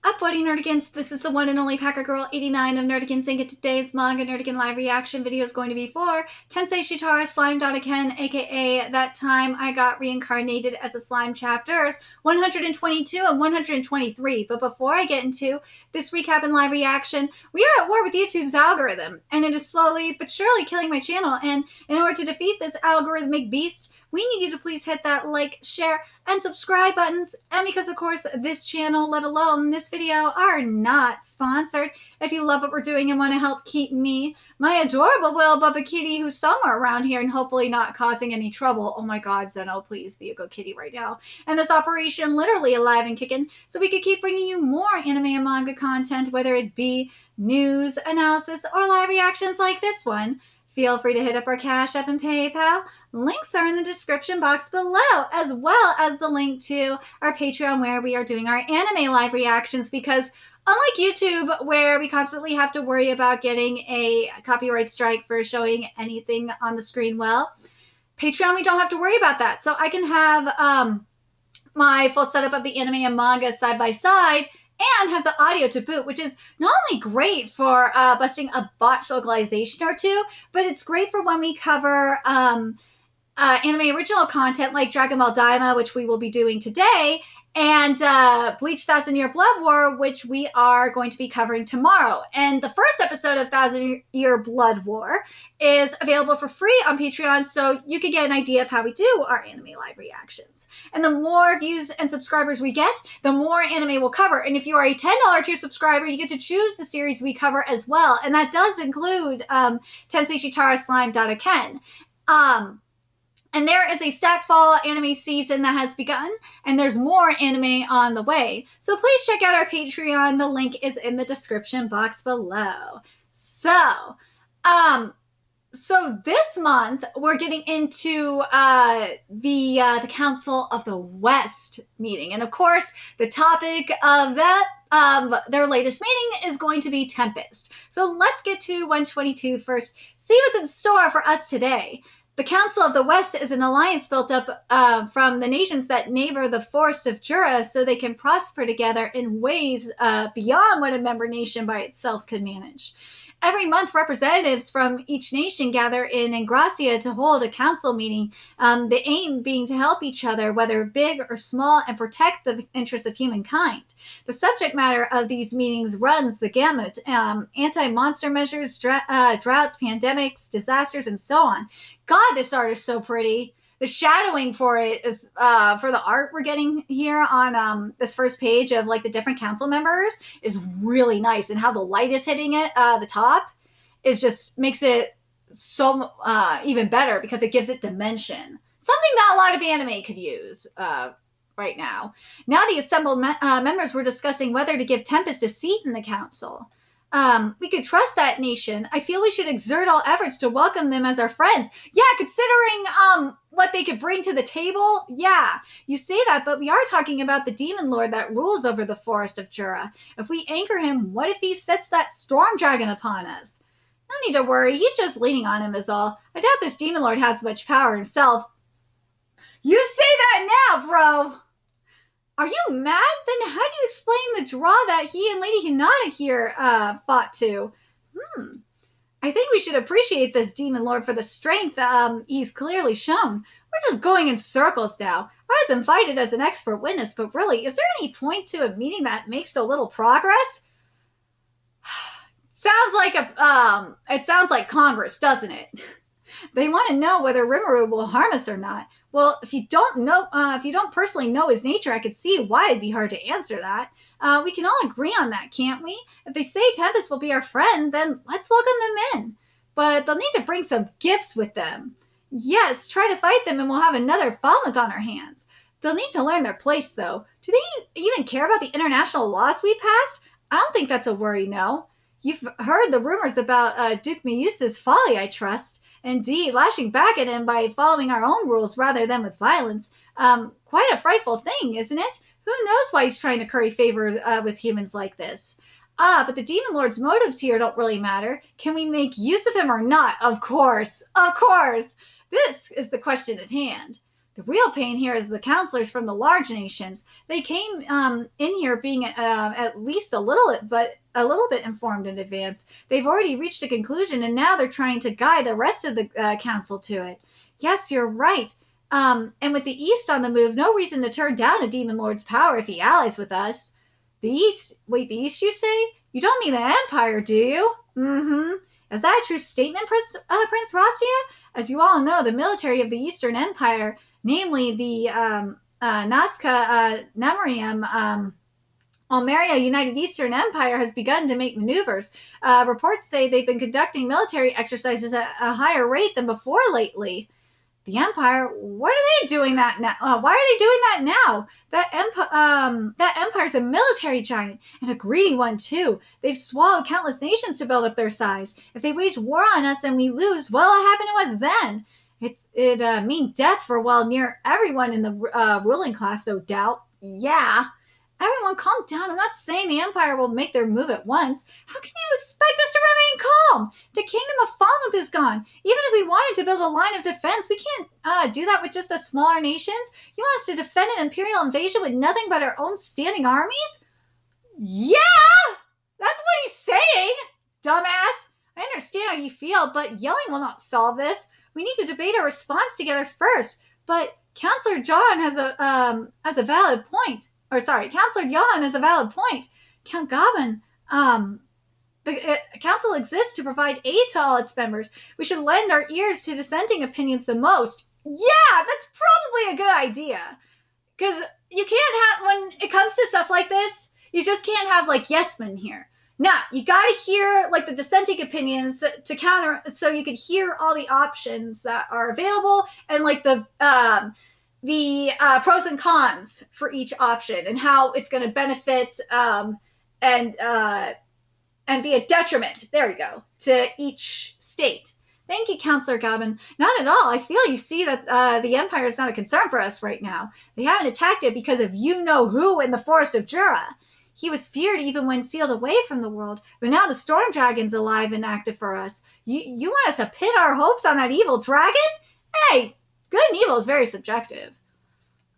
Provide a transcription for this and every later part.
up, Buddy Nerdigans? This is the one and only Packer Girl 89 of Nerdigans, and today's Manga Nerdigan live reaction video is going to be for Tensei Shitara Slime Ken, aka That Time I Got Reincarnated as a Slime chapters 122 and 123. But before I get into this recap and live reaction, we are at war with YouTube's algorithm, and it is slowly but surely killing my channel. And in order to defeat this algorithmic beast, we need you to please hit that like, share, and subscribe buttons. And because, of course, this channel, let alone this video, are not sponsored, if you love what we're doing and want to help keep me, my adorable little Bubba Kitty, who's somewhere around here and hopefully not causing any trouble. Oh my God, Zeno, please be a good kitty right now. And this operation literally alive and kicking, so we could keep bringing you more anime and manga content, whether it be news, analysis, or live reactions like this one. Feel free to hit up our Cash App and PayPal. Links are in the description box below, as well as the link to our Patreon where we are doing our anime live reactions, because unlike YouTube, where we constantly have to worry about getting a copyright strike for showing anything on the screen, well, Patreon, we don't have to worry about that. So I can have my full setup of the anime and manga side by side and have the audio to boot, which is not only great for busting a botched localization or two, but it's great for when we cover anime original content like Dragon Ball Daima, which we will be doing today, and Bleach Thousand Year Blood War, which we are going to be covering tomorrow. And the first episode of Thousand Year Blood War is available for free on Patreon, so you can get an idea of how we do our anime live reactions. And the more views and subscribers we get, the more anime we'll cover. And if you are a $10 tier subscriber, you get to choose the series we cover as well. And that does include Tensei Shitara Slime Ken. And there is a Stackfall anime season that has begun, and there's more anime on the way. So please check out our Patreon. The link is in the description box below. So this month we're getting into the Council of the West meeting, and of course the topic of that their latest meeting is going to be Tempest. So let's get to 122 first. See what's in store for us today. The Council of the West is an alliance built up from the nations that neighbor the Forest of Jura so they can prosper together in ways beyond what a member nation by itself could manage. Every month, representatives from each nation gather in Ingracia to hold a council meeting, the aim being to help each other, whether big or small, and protect the interests of humankind. The subject matter of these meetings runs the gamut, anti-monster measures, droughts, pandemics, disasters, and so on. God, this art is so pretty. The shadowing for it is for the art we're getting here on this first page of like the different council members is really nice, and how the light is hitting it, the top, is just makes it so even better because it gives it dimension. Something that a lot of anime could use right now. Now the assembled members were discussing whether to give Tempest a seat in the council. We could trust that nation. I feel we should exert all efforts to welcome them as our friends. Yeah, considering what they could bring to the table. Yeah, you say that, but we are talking about the demon lord that rules over the Forest of Jura. If we anchor him, what if he sets that storm dragon upon us? No need to worry. He's just leaning on him is all. I doubt this demon lord has much power himself. You say that now, bro. Are you mad? Then how do you explain the draw that he and Lady Hinata here fought to? I think we should appreciate this demon lord for the strength he's clearly shown. We're just going in circles now. I was invited as an expert witness, but really, is there any point to a meeting that makes so little progress? It sounds like Congress, doesn't it? They want to know whether Rimuru will harm us or not. Well, if you don't personally know his nature, I could see why it'd be hard to answer that. We can all agree on that, can't we? If they say Tempest will be our friend, then let's welcome them in. But they'll need to bring some gifts with them. Yes, try to fight them and we'll have another Falmouth on our hands. They'll need to learn their place, though. Do they even care about the international laws we passed? I don't think that's a worry, no. You've heard the rumors about Duke Miyusa's folly, I trust. Indeed, lashing back at him by following our own rules rather than with violence. Quite a frightful thing, isn't it? Who knows why he's trying to curry favor with humans like this? But the Demon Lord's motives here don't really matter. Can we make use of him or not? Of course. Of course. This is the question at hand. The real pain here is the counselors from the large nations. They came in here being at least a little bit informed in advance. They've already reached a conclusion, and now they're trying to guide the rest of the council to it. Yes, you're right. And with the East on the move, no reason to turn down a Demon Lord's power if he allies with us. The East? Wait, the East, you say? You don't mean the Empire, do you? Mm-hmm. Is that a true statement, Prince Rastia? As you all know, the military of the Eastern Empire, namely the Nazca Nemorium Almeria United Eastern Empire, has begun to make maneuvers. Reports say they've been conducting military exercises at a higher rate than before lately. The Empire? What are they doing that now? Why are they doing that now? That Empire's a military giant, and a greedy one, too. They've swallowed countless nations to build up their size. If they wage war on us and we lose, what'll happen to us then? It'd mean death for, well, near everyone in the ruling class, no doubt. Yeah. Everyone calm down. I'm not saying the Empire will make their move at once. How can you expect us to remain calm? The kingdom of Falmouth is gone. Even if we wanted to build a line of defense, we can't do that with just us smaller nations. You want us to defend an imperial invasion with nothing but our own standing armies? Yeah! That's what he's saying, dumbass. I understand how you feel, but yelling will not solve this. We need to debate our response together first. But Counselor John has a valid point. Counselor Johan has a valid point. Count Gavin, the council exists to provide aid to all its members. We should lend our ears to dissenting opinions the most. Yeah, that's probably a good idea. Because you can't have, when it comes to stuff like this, you just can't have, like, yes men here. Nah, you gotta hear, like, the dissenting opinions to counter, so you can hear all the options that are available, and, like, the pros and cons for each option and how it's going to benefit and be a detriment, there we go, to each state. Thank you, Counselor Gavin. Not at all. I feel you see that the Empire is not a concern for us right now. They haven't attacked it because of you-know-who in the Forest of Jura. He was feared even when sealed away from the world, but now the Storm Dragon's alive and active for us. You want us to pin our hopes on that evil dragon? Hey, good and evil is very subjective.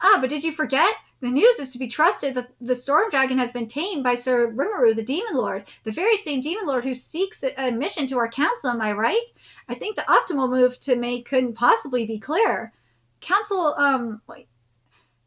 But did you forget? The news is to be trusted that the Storm Dragon has been tamed by Sir Rimuru, the Demon Lord, the very same Demon Lord who seeks admission to our council, am I right? I think the optimal move to make couldn't possibly be clearer. Counselor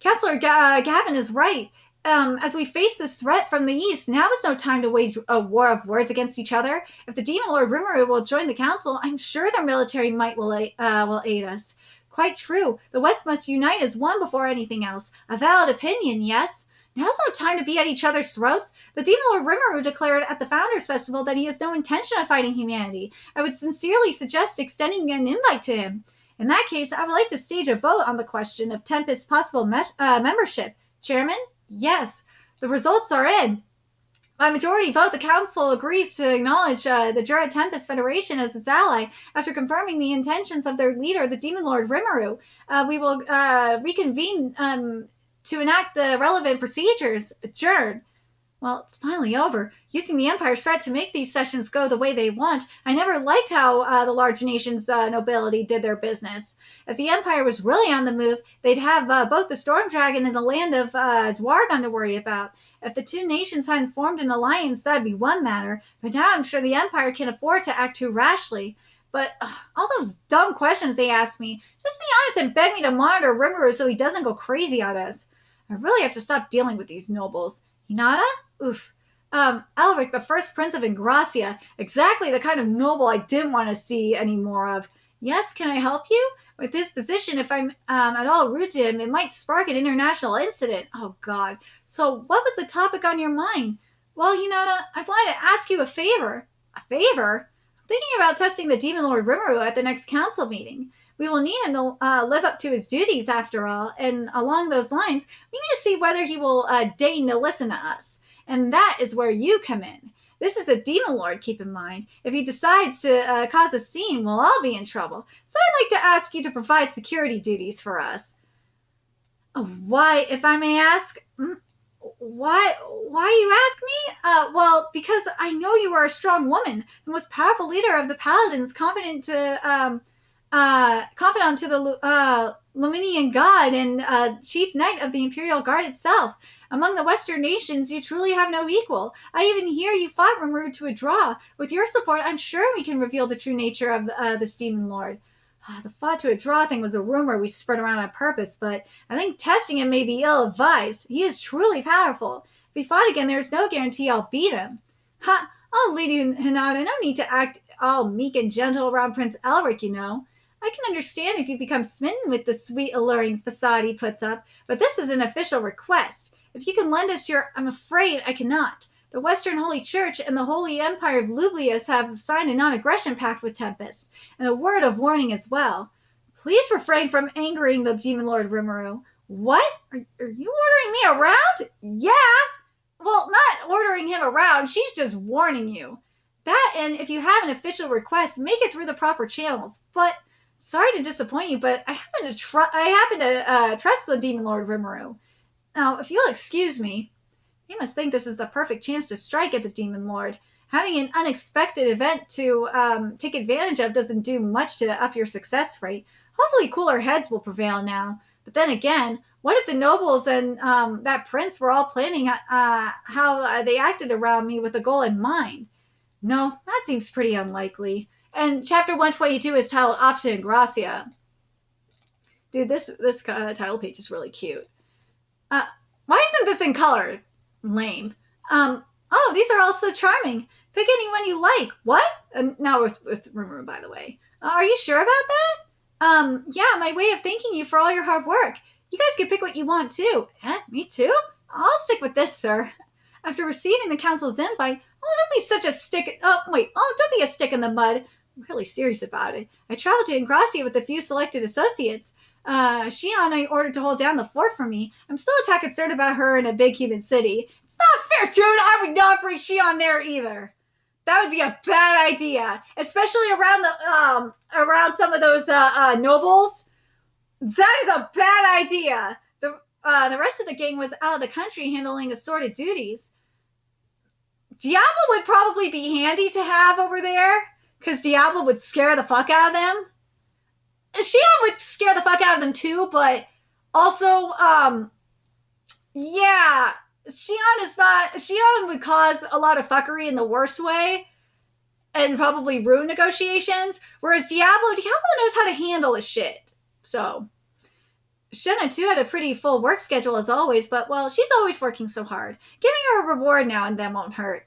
Gavin is right. As we face this threat from the east, now is no time to wage a war of words against each other. If the Demon Lord Rimuru will join the council, I'm sure their military might will aid us. Quite true. The West must unite as one before anything else. A valid opinion, yes. Now's no time to be at each other's throats. The Demon Lord Rimuru declared at the Founders Festival that he has no intention of fighting humanity. I would sincerely suggest extending an invite to him. In that case, I would like to stage a vote on the question of Tempest's possible membership. Chairman? Yes. The results are in. By majority vote, the Council agrees to acknowledge the Jura Tempest Federation as its ally after confirming the intentions of their leader, the Demon Lord Rimuru. We will reconvene to enact the relevant procedures. Adjourn. Well, it's finally over. Using the Empire's threat to make these sessions go the way they want, I never liked how the large nation's nobility did their business. If the Empire was really on the move, they'd have both the Storm Dragon and the land of Dwargon to worry about. If the two nations hadn't formed an alliance, that'd be one matter, but now I'm sure the Empire can't afford to act too rashly. But all those dumb questions they asked me, just be honest and beg me to monitor Rimuru so he doesn't go crazy on us. I really have to stop dealing with these nobles. Hinata? Oof. Elric, the first Prince of Ingracia. Exactly the kind of noble I didn't want to see any more of. Yes, can I help you? With his position, if I'm at all rude to him, it might spark an international incident. Oh, God. So what was the topic on your mind? Well, Hinata, I wanted to ask you a favor. A favor? I'm thinking about testing the Demon Lord Rimuru at the next council meeting. We will need him to live up to his duties, after all, and along those lines, we need to see whether he will deign to listen to us. And that is where you come in. This is a Demon Lord, keep in mind. If he decides to cause a scene, we'll all be in trouble. So I'd like to ask you to provide security duties for us. Why, if I may ask? Why you ask me? Well, because I know you are a strong woman, the most powerful leader of the Paladins, confidant to the Luminian god and chief knight of the Imperial Guard itself. Among the Western nations, you truly have no equal. I even hear you fought Rimuru to a draw. With your support, I'm sure we can reveal the true nature of this demon lord. The fought to a draw thing was a rumor we spread around on purpose, but I think testing him may be ill-advised. He is truly powerful. If we fought again, there's no guarantee I'll beat him. Ha! Oh, Lady Hinata, no need to act all meek and gentle around Prince Elric, you know. I can understand if you become smitten with the sweet, alluring facade he puts up, but this is an official request. If you can lend us your... I'm afraid I cannot. The Western Holy Church and the Holy Empire of Lublius have signed a non-aggression pact with Tempest, and a word of warning as well. Please refrain from angering the Demon Lord Rimuru. What? Are you ordering me around? Yeah! Well, not ordering him around, she's just warning you. That, and if you have an official request, make it through the proper channels. But... sorry to disappoint you, but I happen to trust the Demon Lord Rimuru. Now, if you'll excuse me, you must think this is the perfect chance to strike at the Demon Lord. Having an unexpected event to take advantage of doesn't do much to up your success rate. Hopefully cooler heads will prevail now. But then again, what if the nobles and that prince were all planning how they acted around me with a goal in mind? No, that seems pretty unlikely. And chapter 122 is titled Option and Gracia. Dude, this title page is really cute. Why isn't this in color? Lame. Oh, these are all so charming. Pick anyone you like. What? Now with Rimuru, by the way. Are you sure about that? Yeah, my way of thanking you for all your hard work. You guys can pick what you want, too. Me too? I'll stick with this, sir. After receiving the council's invite, don't be such a stick... don't be a stick in the mud. I'm really serious about it. I traveled to Ingracia with a few selected associates. Shion I ordered to hold down the fort for me. I'm still a tad concerned about her in a big human city. It's not fair, dude. I would not bring Shion there either. That would be a bad idea, especially around some of those nobles. That is a bad idea. The rest of the gang was out of the country handling assorted duties. Diablo would probably be handy to have over there, because Diablo would scare the fuck out of them. Shion would scare the fuck out of them too, but also, yeah, Shion would cause a lot of fuckery in the worst way, and probably ruin negotiations, whereas Diablo knows how to handle his shit. So, Shenna too had a pretty full work schedule as always, but, well, she's always working so hard. Giving her a reward now and then won't hurt.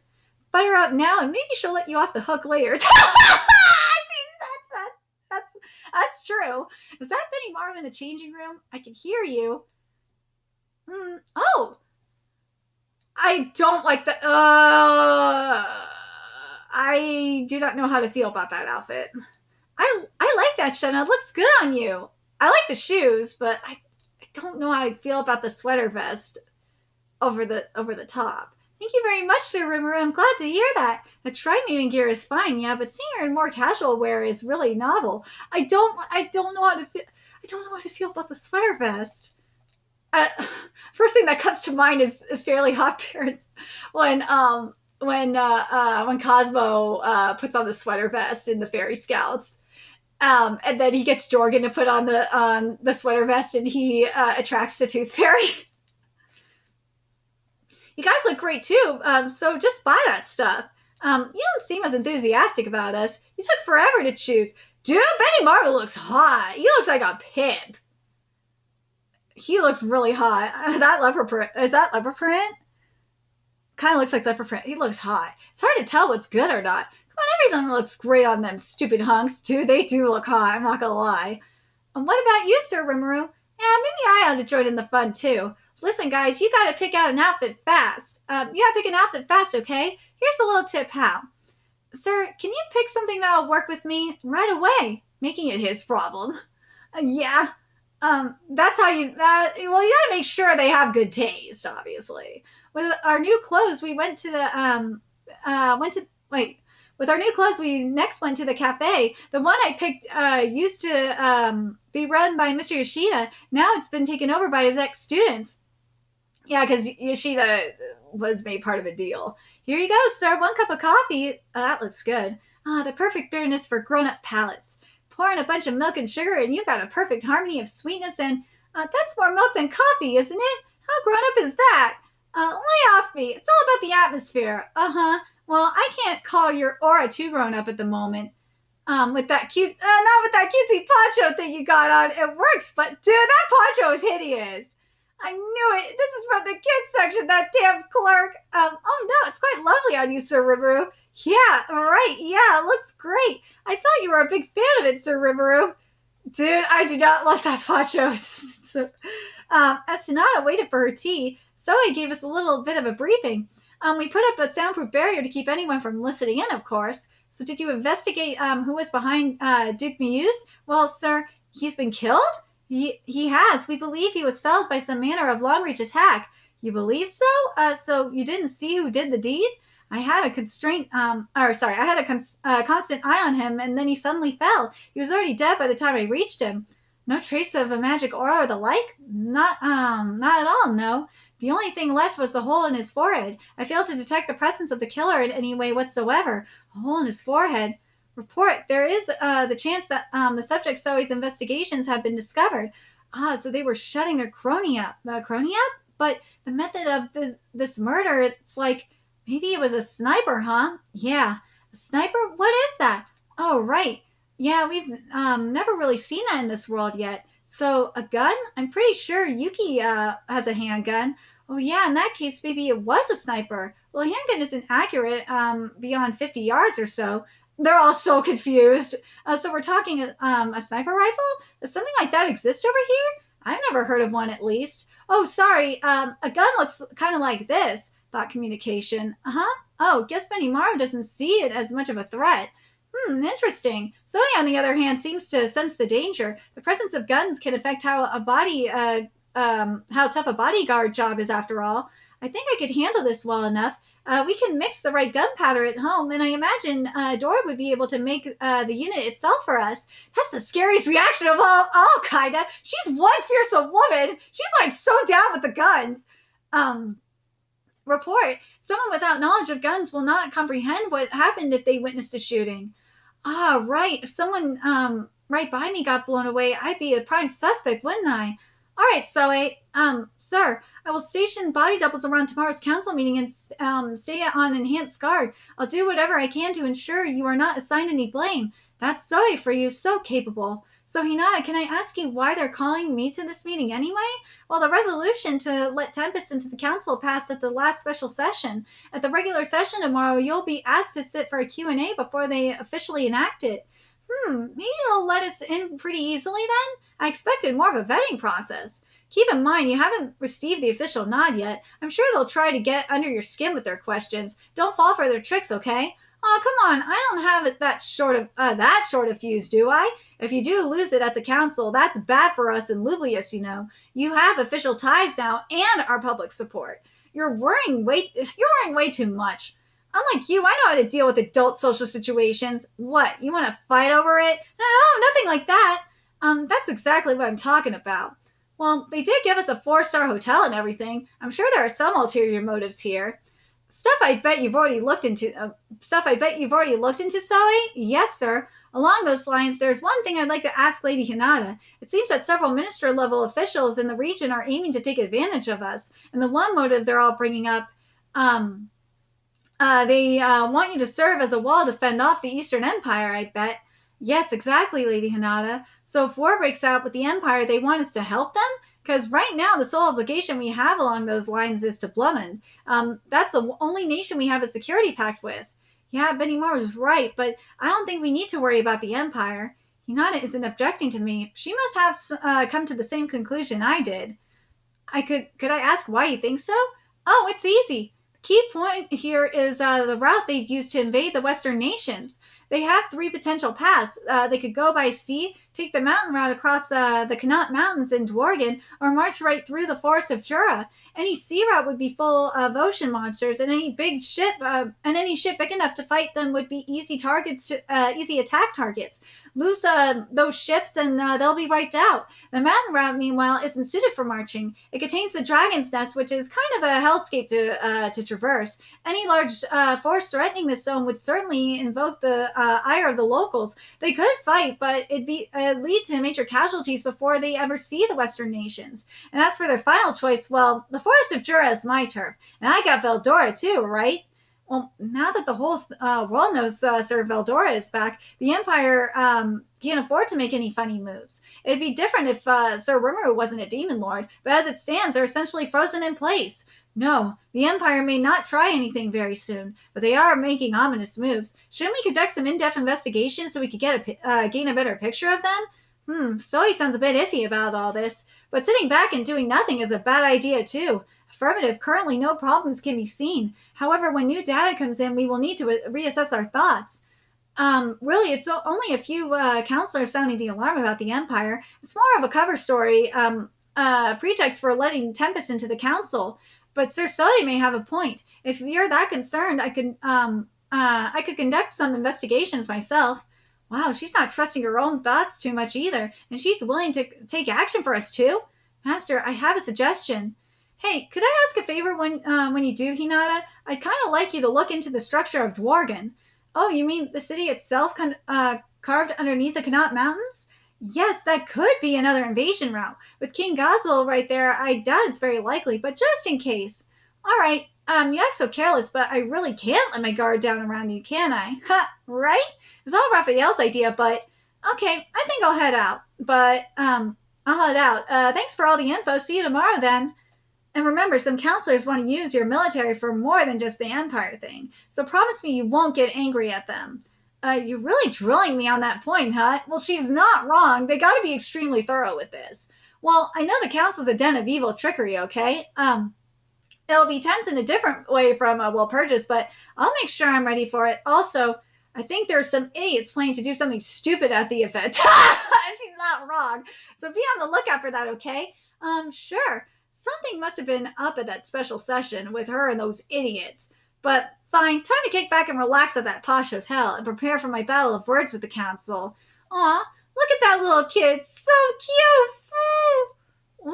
Butter her up now, and maybe she'll let you off the hook later. That's true. Is that Benny Marv in the changing room? I can hear you. Oh. I don't like that. I do not know how to feel about that outfit. I like that, Shenna. It looks good on you. I like the shoes, but I don't know how I feel about the sweater vest over the top. Thank you very much, Sir Rimuru. I'm glad to hear that. The tri-maiden gear is fine, yeah, but seeing her in more casual wear is really novel. I don't know how to feel. I don't know how to feel about the sweater vest. First thing that comes to mind is Fairly Hot Parents when Cosmo puts on the sweater vest in the Fairy Scouts. And then he gets Jorgen to put on the sweater vest, and he attracts the Tooth Fairy. You guys look great too, so just buy that stuff. You don't seem as enthusiastic about us. You took forever to choose. Dude, Benny Marvel looks hot. He looks like a pimp. He looks really hot. That leopard print. Is that leopard print? Kind of looks like leopard print. He looks hot. It's hard to tell what's good or not. Come on, everything looks great on them stupid hunks. Dude, they do look hot. I'm not gonna lie. And what about you, Sir Rimuru? Yeah, maybe I ought to join in the fun too. Listen, guys, you gotta pick out an outfit fast. You gotta pick an outfit fast, okay? Here's a little tip how. Sir, can you pick something that'll work with me right away? Making it his problem. Yeah. That's how you gotta make sure they have good taste, obviously. With our new clothes, we went to the, with our new clothes, we next went to the cafe. The one I picked used to be run by Mr. Yoshida. Now it's been taken over by his ex-students. Yeah, because Yoshida was made part of a deal. Here you go, sir. 1 cup of coffee. That looks good. The perfect bitterness for grown-up palates. Pour in a bunch of milk and sugar, and you've got a perfect harmony of sweetness and, that's more milk than coffee, isn't it? How grown up is that? Lay off me. It's all about the atmosphere. Uh-huh. Well, I can't call your aura too grown up at the moment. With that not with that cutesy poncho thing you got on. It works, but dude, that poncho is hideous. I knew it. This is from the kids section, that damn clerk. Oh no, it's quite lovely on you, Sir Riveru. Yeah, right. Yeah, it looks great. I thought you were a big fan of it, Sir Riveru. Dude, I do not love that poncho. As Hinata waited for her tea, Zoe gave us a little bit of a briefing. We put up a soundproof barrier to keep anyone from listening in, of course. So did you investigate who was behind Duke Muse? Well, sir, he's been killed? He has. We believe he was felled by some manner of long-reach attack. You believe so? So you didn't see who did the deed? I had a constant eye on him, and then he suddenly fell. He was already dead by the time I reached him. No trace of a magic aura or the like? Not at all, no. The only thing left was the hole in his forehead. I failed to detect the presence of the killer in any way whatsoever. A hole in his forehead. Report, there is the chance that the subject Zoe's investigations have been discovered. So they were shutting their crony up. Crony up? But the method of this murder, it's like, maybe it was a sniper, huh? Yeah. A sniper? What is that? Oh, right. Yeah, we've never really seen that in this world yet. So, a gun? I'm pretty sure Yuki has a handgun. Oh, yeah, in that case, maybe it was a sniper. Well, a handgun isn't accurate beyond 50 yards or so. They're all so confused. So we're talking a sniper rifle? Does something like that exist over here? I've never heard of one, at least. Oh, sorry, a gun looks kind of like this. Thought communication. Uh-huh. Oh, guess Benimaru doesn't see it as much of a threat. Interesting. Zoe, on the other hand, seems to sense the danger. The presence of guns can affect how how tough a bodyguard job is, after all. I think I could handle this well enough. We can mix the right gunpowder at home, and I imagine Dora would be able to make the unit itself for us. That's the scariest reaction of all, kinda. She's one fearsome woman. She's like so down with the guns. Report. Someone without knowledge of guns will not comprehend what happened if they witnessed a shooting. Ah, right. If someone right by me got blown away, I'd be a prime suspect, wouldn't I? All right, Zoe. Sir, I will station body doubles around tomorrow's council meeting and stay on enhanced guard. I'll do whatever I can to ensure you are not assigned any blame. That's Zoe for you, so capable. So, Hinata, can I ask you why they're calling me to this meeting anyway? Well, the resolution to let Tempest into the council passed at the last special session. At the regular session tomorrow, you'll be asked to sit for a Q&A before they officially enact it. Maybe they'll let us in pretty easily then? I expected more of a vetting process. Keep in mind, you haven't received the official nod yet. I'm sure they'll try to get under your skin with their questions. Don't fall for their tricks, okay? Oh, come on. I don't have it that short of fuse, do I? If you do lose it at the council, that's bad for us in Lublius, you know. You have official ties now and our public support. You're worrying way too much. Unlike you, I know how to deal with adult social situations. What, you want to fight over it? No, nothing like that. That's exactly what I'm talking about. Well, they did give us a 4-star hotel and everything. I'm sure there are some ulterior motives here. Stuff I bet you've already looked into, Zoe? Yes, sir. Along those lines, there's one thing I'd like to ask Lady Hinata. It seems that several minister-level officials in the region are aiming to take advantage of us. And the one motive they're all bringing up, they want you to serve as a wall to fend off the Eastern Empire, I bet. Yes, exactly, Lady Hinata. So if war breaks out with the Empire, they want us to help them? Because right now, the sole obligation we have along those lines is to Blumund. That's the only nation we have a security pact with. Yeah, Benimaru's right, but I don't think we need to worry about the Empire. Hinata isn't objecting to me. She must have come to the same conclusion I did. Could I ask why you think so? Oh, it's easy. The key point here is the route they'd use to invade the Western nations. They have 3 potential paths. They could go by sea, take the mountain route across the Connaught Mountains in Dworgen, or march right through the forest of Jura. Any sea route would be full of ocean monsters, and any ship big enough to fight them would be easy attack targets. Lose those ships, and they'll be wiped out. The mountain route, meanwhile, isn't suited for marching. It contains the Dragon's Nest, which is kind of a hellscape to traverse. Any large force threatening this zone would certainly invoke the ire of the locals. They could fight, but it'd lead to major casualties before they ever see the Western nations. And as for their final choice, well, the Forest of Jura is my turf, and I got Veldora too, right? Well, now that the whole world knows Sir Veldora is back, the Empire can't afford to make any funny moves. It'd be different if Sir Rimuru wasn't a demon lord, but as it stands, they're essentially frozen in place. No, the Empire may not try anything very soon, but they are making ominous moves. Shouldn't we conduct some in-depth investigation so we could gain a better picture of them? Zoe sounds a bit iffy about all this, but sitting back and doing nothing is a bad idea too. Affirmative, currently no problems can be seen. However, when new data comes in, we will need to reassess our thoughts. Really, it's only a few counselors sounding the alarm about the Empire. It's more of a cover story, pretext for letting Tempest into the council. But Sir Sully may have a point. If you're that concerned, I could conduct some investigations myself. Wow, she's not trusting her own thoughts too much either, and she's willing to take action for us too. Master, I have a suggestion. Hey, could I ask a favor when you do, Hinata? I'd kind of like you to look into the structure of Dworgen. Oh, you mean the city itself carved underneath the Connaught Mountains? Yes, that could be another invasion route. With King Gazul right there, I doubt it's very likely, but just in case. All right, you act so careless, but I really can't let my guard down around you, can I? Ha, right? It's all Raphael's idea, but okay, I think I'll head out. I'll head out. Thanks for all the info. See you tomorrow then. And remember, some counselors want to use your military for more than just the Empire thing. So promise me you won't get angry at them. You're really drilling me on that point, huh? Well, she's not wrong. They gotta be extremely thorough with this. Well, I know the council's a den of evil trickery, okay? It'll be tense in a different way from Walpurgis, but I'll make sure I'm ready for it. Also, I think there's some idiots planning to do something stupid at the event. She's not wrong. So be on the lookout for that, okay? Sure. Something must have been up at that special session with her and those idiots. But fine, time to kick back and relax at that posh hotel and prepare for my battle of words with the council. Aw, look at that little kid. So cute. Woo.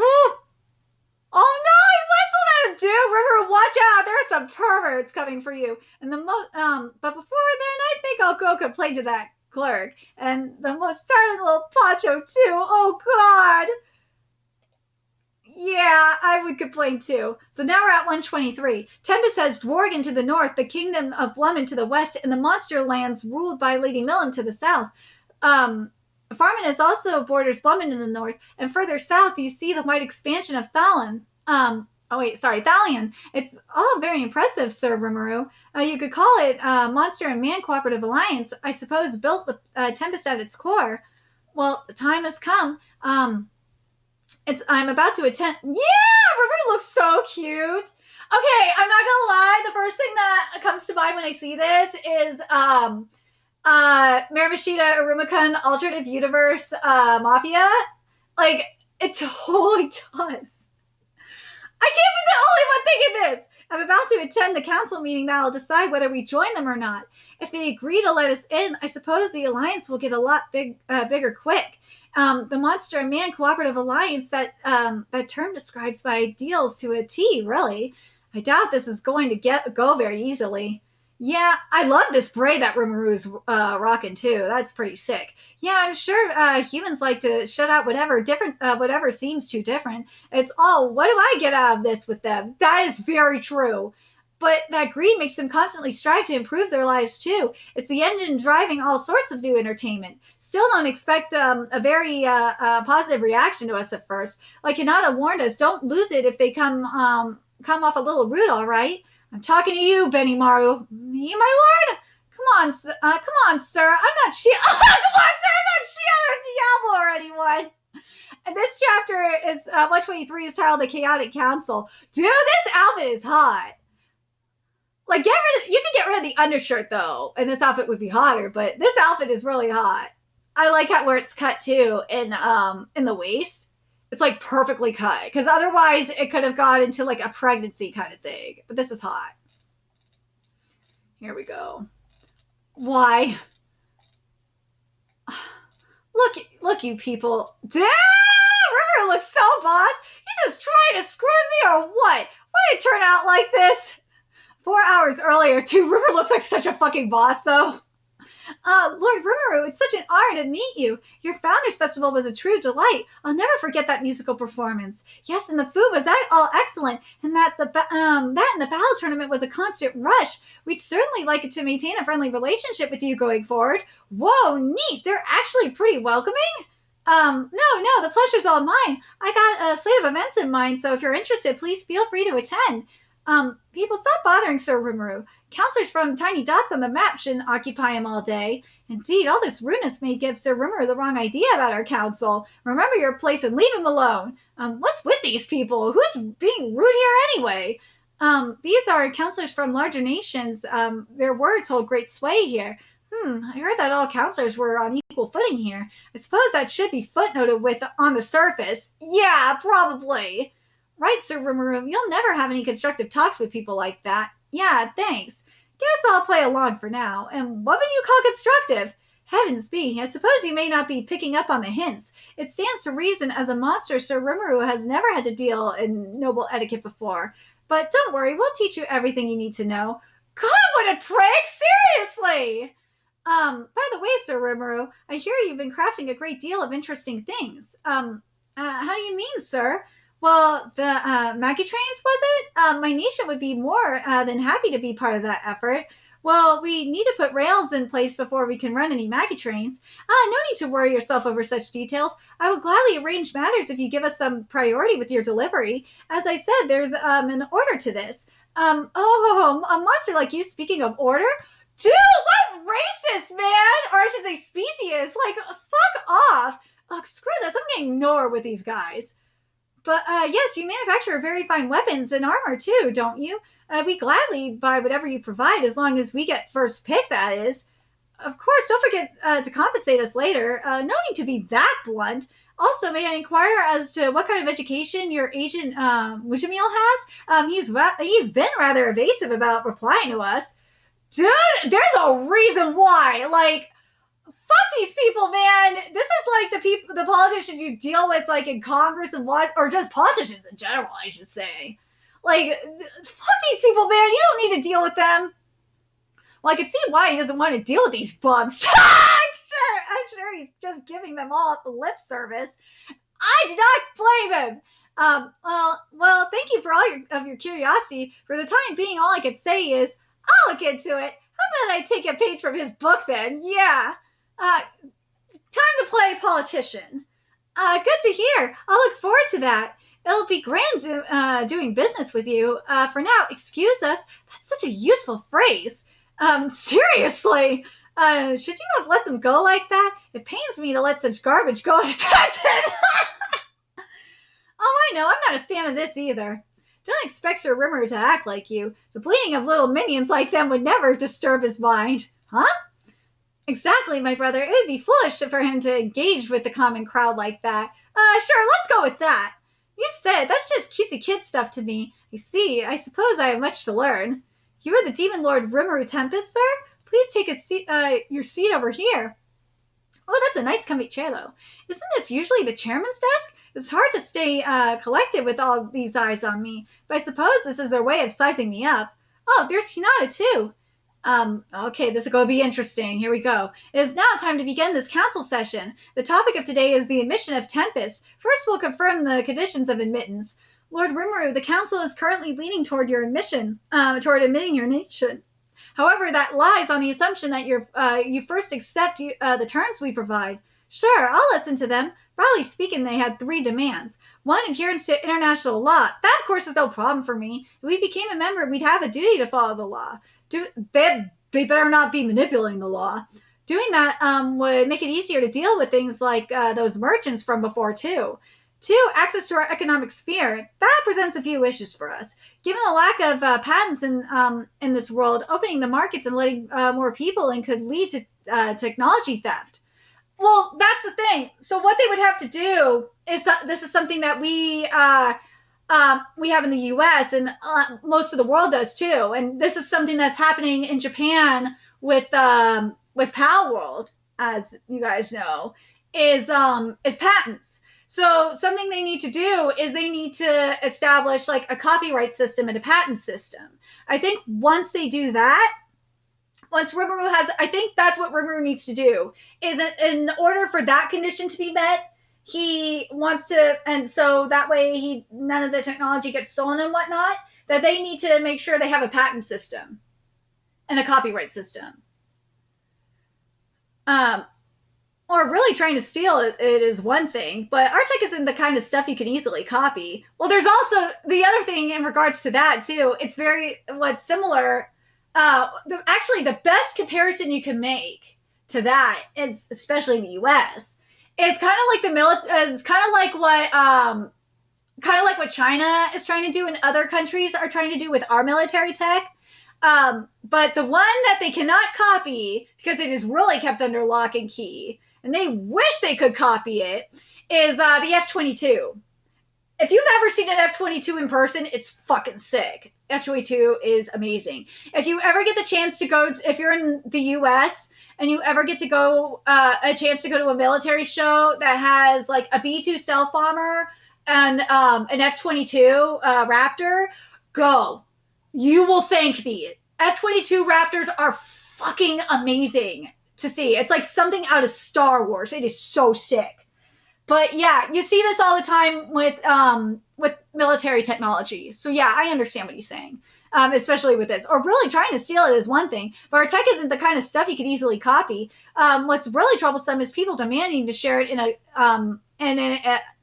Oh no, he whistled at him, dude. River, watch out. There are some perverts coming for you. And but before then, I think I'll go complain to that clerk. And the most startling little Pacho too. Oh God. Yeah, I would complain too. So now we're at 123. Tempest has Dworgen to the north, the kingdom of Blummin to the west, and the monster lands ruled by Lady Millam to the south. Farminus also borders Blummin in the north, and further south you see the wide expansion of Thalion. Thalion. It's all very impressive, Sir Rimuru. You could call it Monster and Man Cooperative Alliance, I suppose, built with Tempest at its core. Well, the time has come. I'm about to attend. Yeah, River looks so cute. Okay, I'm not gonna lie. The first thing that comes to mind when I see this is Miramashita Iruma-kun Alternative Universe Mafia. Like, it totally does. I can't be the only one thinking this. I'm about to attend the council meeting that'll decide whether we join them or not. If they agree to let us in, I suppose the alliance will get a lot bigger quick. The Monster and Man Cooperative Alliance, that term describes my ideals to a T, really. I doubt this is going to go very easily. Yeah, I love this braid that Rimuru's rocking too. That's pretty sick. Yeah, I'm sure humans like to shut out whatever seems too different. It's all, what do I get out of this with them? That is very true. But that greed makes them constantly strive to improve their lives too. It's the engine driving all sorts of new entertainment. Still don't expect a very positive reaction to us at first. Like Hinata warned us, don't lose it if they come off a little rude, all right? I'm talking to you, Benimaru. Me, my lord? Come on, sir. I'm not come on, sir. I'm not Shield or Diablo or anyone. And this chapter is 123 is titled The Chaotic Council. Dude, this outfit is hot. Like, you can get rid of the undershirt though, and this outfit would be hotter, but this outfit is really hot. I like where it's cut too in the waist. It's like perfectly cut, because otherwise it could have gone into like a pregnancy kind of thing. But this is hot. Here we go. Why? Look, you people. Damn! River looks so boss. You just trying to screw me or what? Why did it turn out like this? 4 hours earlier, too. River looks like such a fucking boss, though. Lord Rimuru, it's such an honor to meet you. Your Founders Festival was a true delight. I'll never forget that musical performance. Yes, and the food was all excellent, and that and the battle tournament was a constant rush. We'd certainly like it to maintain a friendly relationship with you going forward. Whoa, neat! They're actually pretty welcoming. No, the pleasure's all mine. I got a slate of events in mind, so if you're interested, please feel free to attend. People, stop bothering Sir Rimuru. Counselors from tiny dots on the map shouldn't occupy him all day. Indeed, all this rudeness may give Sir Rimuru the wrong idea about our council. Remember your place and leave him alone. What's with these people? Who's being rude here anyway? These are counselors from larger nations. Their words hold great sway here. I heard that all counselors were on equal footing here. I suppose that should be footnoted with on the surface. Yeah, probably. Right, Sir Rimuru, you'll never have any constructive talks with people like that. Yeah, thanks. Guess I'll play along for now. And what would you call constructive? Heavens be, I suppose you may not be picking up on the hints. It stands to reason as a monster Sir Rimuru has never had to deal in noble etiquette before. But don't worry, we'll teach you everything you need to know. God, what a prick! Seriously! By the way, Sir Rimuru, I hear you've been crafting a great deal of interesting things. How do you mean, sir? Well, the Maggie trains, was it? My nation would be more than happy to be part of that effort. Well, we need to put rails in place before we can run any Maggie trains. No need to worry yourself over such details. I will gladly arrange matters if you give us some priority with your delivery. As I said, there's an order to this. A monster like you speaking of order? Dude, what racist, man? Or I should say specious. Like, fuck off. Screw this. I'm getting nowhere with these guys. But, yes, you manufacture very fine weapons and armor, too, don't you? We gladly buy whatever you provide, as long as we get first pick, that is. Of course, don't forget to compensate us later. No need to be that blunt. Also, may I inquire as to what kind of education your agent, Mujamil has? He's been rather evasive about replying to us. Dude, there's a reason why. Like, fuck these people, man. This is like the politicians you deal with, like, in Congress and what, or just politicians in general, I should say. Like, fuck these people, man. You don't need to deal with them. Well, I can see why he doesn't want to deal with these bums. I'm sure he's just giving them all the lip service. I do not blame him. Well, thank you for all your curiosity. For the time being, all I can say is, I'll look into it. How about I take a page from his book then? Yeah. Time to play politician. Good to hear. I'll look forward to that. It'll be grand doing business with you. For now, excuse us. That's such a useful phrase. Seriously. Should you have let them go like that? It pains me to let such garbage go undetected. Oh, I know. I'm not a fan of this either. Don't expect Sir Rimuru to act like you. The bleeding of little minions like them would never disturb his mind. Huh? Exactly, my brother. It would be foolish for him to engage with the common crowd like that. Sure, let's go with that. You said, that's just cutesy kid stuff to me. I see. I suppose I have much to learn. You are the Demon Lord Rimuru Tempest, sir? Please take a seat, your seat over here. Oh, that's a nice comfy chair, though. Isn't this usually the chairman's desk? It's hard to stay collected with all these eyes on me, but I suppose this is their way of sizing me up. Oh, there's Hinata, too. Okay, this is going to be interesting. Here we go. It is now time to begin this council session. The topic of today is the admission of Tempest. First, we'll confirm the conditions of admittance. Lord Rimuru, the council is currently leaning toward your admission, toward admitting your nation. However, that lies on the assumption that you first accept the terms we provide. Sure, I'll listen to them. Broadly speaking, they had 3 demands. 1, adherence to international law. That, of course, is no problem for me. If we became a member, we'd have a duty to follow the law. They better not be manipulating the law. Doing that would make it easier to deal with things like those merchants from before, too. 2, access to our economic sphere. That presents a few issues for us. Given the lack of patents in this world, opening the markets and letting more people in could lead to technology theft. Well, that's the thing. So what they would have to do is, this is something that we have in the U.S. and most of the world does too. And this is something that's happening in Japan with Pal World, as you guys know, is patents. So something they need to do is they need to establish like a copyright system and a patent system. I think once they do that, once Rimuru has, I think that's what Rimuru needs to do, is in order for that condition to be met, he wants to, and so that way none of the technology gets stolen and whatnot, that they need to make sure they have a patent system and a copyright system. Or really trying to steal it is one thing, but our tech isn't the kind of stuff you can easily copy. Well, there's also the other thing in regards to that too. It's what's similar. Actually, the best comparison you can make to that, is especially the U.S., is kind of like is kind of like what China is trying to do and other countries are trying to do with our military tech. But the one that they cannot copy because it is really kept under lock and key, and they wish they could copy it, is the F-22. If you've ever seen an F-22 in person, it's fucking sick. F-22 is amazing. If you ever get the chance to go, if you're in the U.S. and you ever get to go, a chance to go to a military show that has like a B-2 stealth bomber and an F-22 Raptor, go. You will thank me. F-22 Raptors are fucking amazing to see. It's like something out of Star Wars. It is so sick. But yeah, you see this all the time with military technology. So yeah, I understand what he's saying, especially with this. Or really trying to steal it is one thing, but our tech isn't the kind of stuff you could easily copy. What's really troublesome is people demanding to share it in a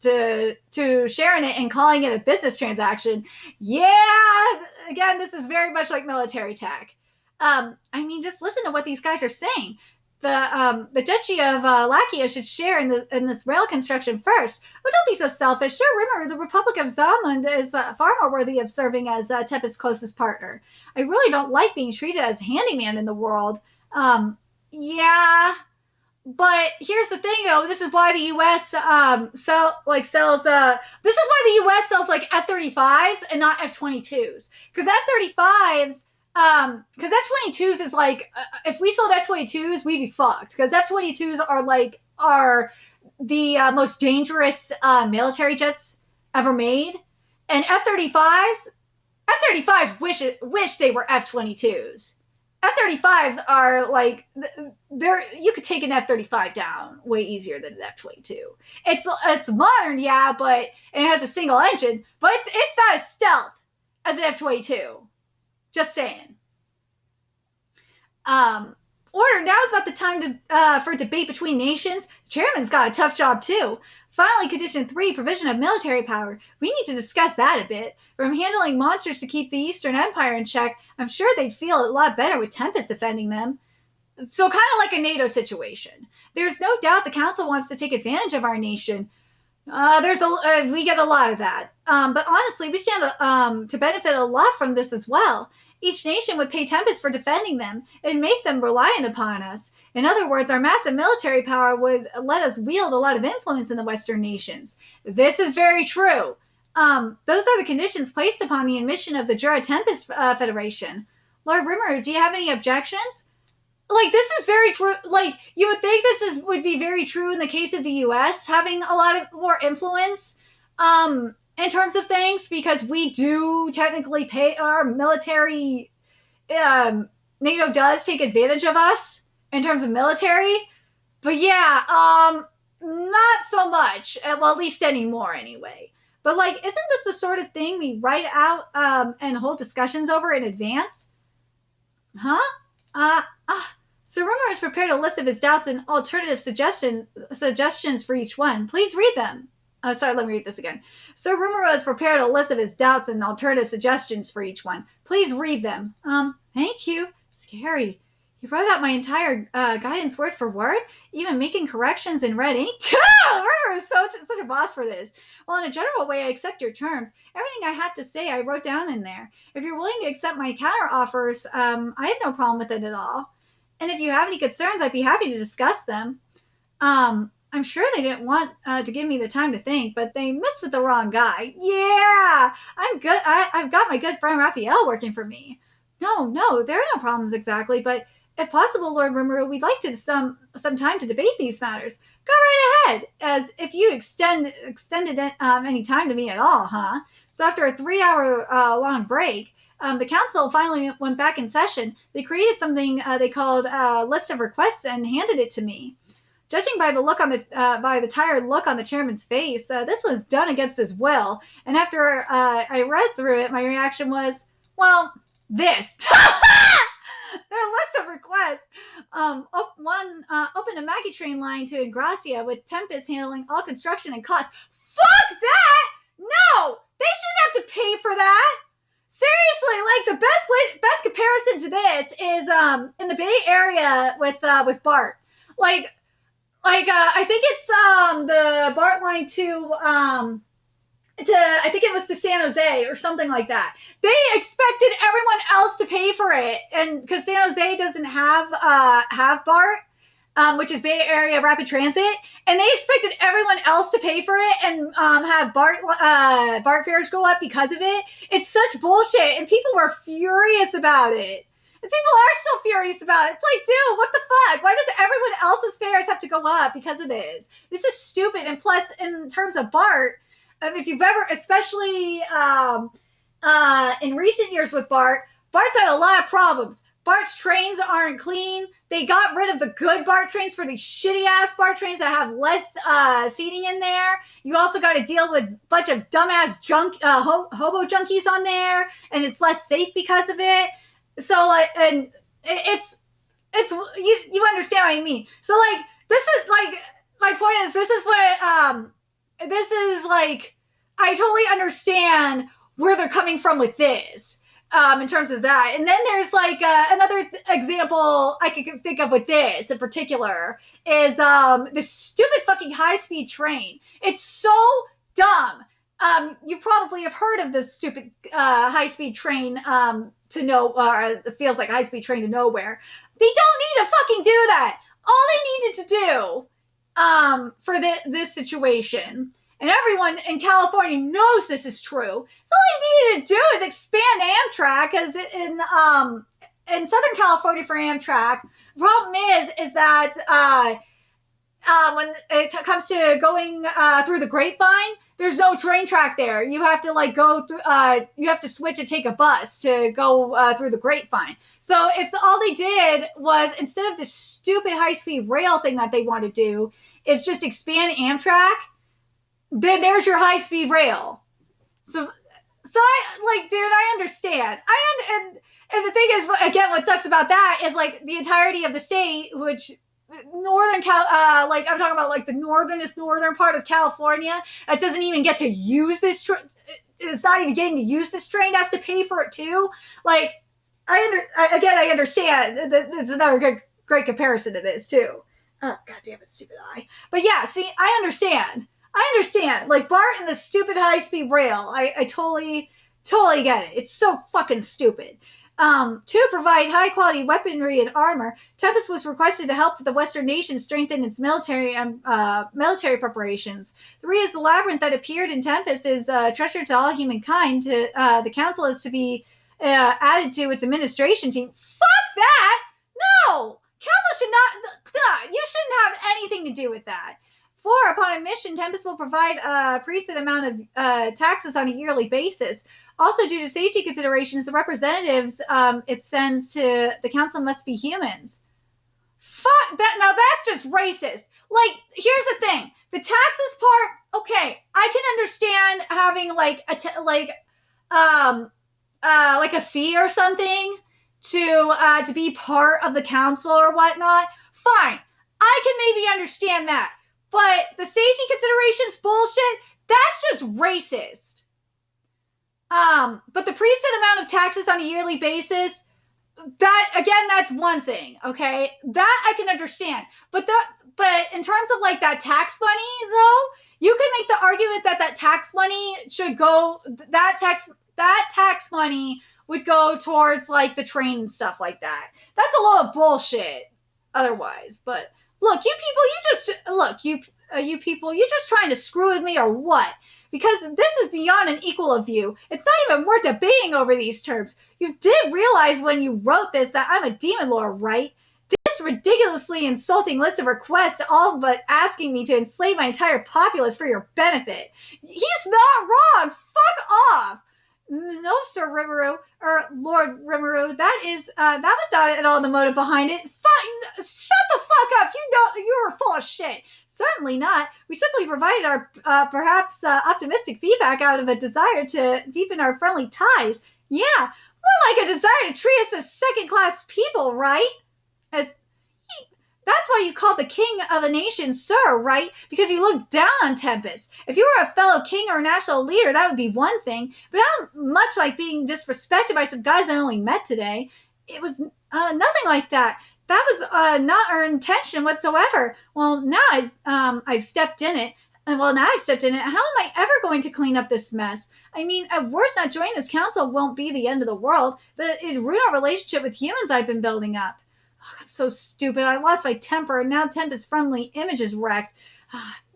to sharing it and calling it a business transaction. Yeah, again, this is very much like military tech. I mean, just listen to what these guys are saying. The Duchy of Lakia should share in this rail construction first. Oh, don't be so selfish. Sure, remember, the Republic of Zamund is far more worthy of serving as Teppa's closest partner. I really don't like being treated as handyman in the world. Yeah. But here's the thing, though. This is why the U.S. sells. This is why the U.S. sells like F-35s and not F-22s. Because F-35s, because F-22s is like, if we sold F-22s, we'd be fucked. Because F-22s are the most dangerous military jets ever made, and F-35s wish they were F-22s. F-35s are like, you could take an F-35 down way easier than an F-22. It's modern, yeah, but it has a single engine, but it's not as stealth as an F-22. Just saying. Order, now is not the time for debate between nations. The chairman's got a tough job too. Finally, Condition 3, provision of military power. We need to discuss that a bit. From handling monsters to keep the Eastern Empire in check, I'm sure they'd feel a lot better with Tempest defending them. So kind of like a NATO situation. There's no doubt the Council wants to take advantage of our nation. We get a lot of that. But honestly, we stand to benefit a lot from this as well. Each nation would pay Tempest for defending them and make them reliant upon us. In other words, our massive military power would let us wield a lot of influence in the Western nations. This is very true. Those are the conditions placed upon the admission of the Jura Tempest Federation. Lord Rimmer, do you have any objections? Like, this is very true. Like, you would think would be very true in the case of the U.S. having a lot of more influence, in terms of things, because we do technically pay our military. NATO does take advantage of us in terms of military, but yeah, not so much. Well, at least anymore, anyway. But like, isn't this the sort of thing we write out and hold discussions over in advance? Huh? Sir Rumor has prepared a list of his doubts and alternative suggestions for each one. Please read them. Oh, sorry, let me read this again. Sir Rumor has prepared a list of his doubts and alternative suggestions for each one. Please read them. Thank you. Scary. He wrote out my entire guidance word for word, even making corrections in red ink. Rumor is such a boss for this. Well, in a general way, I accept your terms. Everything I have to say, I wrote down in there. If you're willing to accept my counter offers, I have no problem with it at all. And if you have any concerns, I'd be happy to discuss them. I'm sure they didn't want to give me the time to think, but they messed with the wrong guy. Yeah, I'm good. I've got my good friend Raphael working for me. No, there are no problems exactly, but if possible, Lord Rimuru, we'd like to some time to debate these matters. Go right ahead, as if you extended any time to me at all, huh? So after a 3-hour long break, the council finally went back in session, they created something they called a list of requests and handed it to me. Judging by the tired look on the chairman's face, this was done against his will. And after I read through it, my reaction was, well, this. Their list of requests. Open a Maggie train line to Ingracia with Tempest handling all construction and costs. Fuck that! No! They shouldn't have to pay for that! Seriously, like, the best comparison to this is in the Bay Area with BART. I think it's the BART line to I think it was to San Jose or something like that. They expected everyone else to pay for it, and because San Jose doesn't have BART, which is Bay Area Rapid Transit, and they expected everyone else to pay for it and have BART fares go up because of it. It's such bullshit, and people were furious about it. And people are still furious about it. It's like, dude, what the fuck? Why does everyone else's fares have to go up because of this? This is stupid. And plus, in terms of BART, if you've ever, especially in recent years with BART's had a lot of problems. BART's trains aren't clean. They got rid of the good BART trains for these shitty-ass BART trains that have less seating in there. You also got to deal with a bunch of dumbass hobo junkies on there, and it's less safe because of it. So, like, and it's you understand what I mean. So, like, this is, like, my point is, this is like, I totally understand where they're coming from with this, in terms of that. And then there's, like, another example I could think of with this in particular is this stupid fucking high-speed train. It's so dumb. You probably have heard of this stupid high-speed train it feels like high-speed train to nowhere. They don't need to fucking do that. All they needed to do for this situation, and everyone in California knows this is true, so all they needed to do is expand Amtrak, because in Southern California for Amtrak, the problem is that when it comes to going through the Grapevine, there's no train track there. You have to go through. You have to switch and take a bus to go through the Grapevine. So if all they did was, instead of this stupid high-speed rail thing that they want to do, is just expand Amtrak, then there's your high-speed rail. So I understand. And the thing is, again, what sucks about that is, like, the entirety of the state, which I'm talking about, like, the northern part of California, that doesn't even get to use this it's not even getting to use this train, has to pay for it too. Like, I understand. This is another great comparison to this too. Oh, god damn it, stupid eye. But yeah, see, I understand. Like, BART and the stupid high-speed rail, I totally get it. It's so fucking stupid. To provide high-quality weaponry and armor, Tempest was requested to help the Western nations strengthen its military preparations. 3 is the labyrinth that appeared in Tempest is a treasure to all humankind. The council is to be added to its administration team. Fuck that! No! Council should not... You shouldn't have anything to do with that. 4, upon admission, Tempest will provide a preset amount of taxes on a yearly basis. Also, due to safety considerations, the representatives it sends to the council must be humans. Fuck that! Now that's just racist. Like, here's the thing: the taxes part, okay, I can understand having like a fee or something to be part of the council or whatnot. Fine, I can maybe understand that. But the safety considerations bullshit, that's just racist. But the preset amount of taxes on a yearly basis, that's one thing, okay? That I can understand. But in terms of, like, that tax money, though, you could make the argument that tax money should go, that tax money would go towards, like, the train and stuff like that. That's a lot of bullshit otherwise. But look, you people, you just trying to screw with me or what? Because this is beyond an equal of you. It's not even worth debating over these terms. You did realize when you wrote this that I'm a demon lord, right? This ridiculously insulting list of requests, all but asking me to enslave my entire populace for your benefit. He's not wrong. Fuck off. No, Sir Rimuru, or Lord Rimuru, that was not at all the motive behind it. Fine, shut the fuck up. You were full of shit. Certainly not. We simply provided our perhaps optimistic feedback out of a desire to deepen our friendly ties. Yeah, more like a desire to treat us as second-class people, right? As That's why you call the king of a nation sir, right? Because you look down on Tempest. If you were a fellow king or a national leader, that would be one thing. But I don't much like being disrespected by some guys I only met today. It was nothing like that. That was not our intention whatsoever. Well, now I've stepped in it. Now I've stepped in it. How am I ever going to clean up this mess? I mean, at worst, not joining this council won't be the end of the world, but it'd ruin our relationship with humans I've been building up. Oh, I'm so stupid. I lost my temper, and now Tempest's friendly image is wrecked.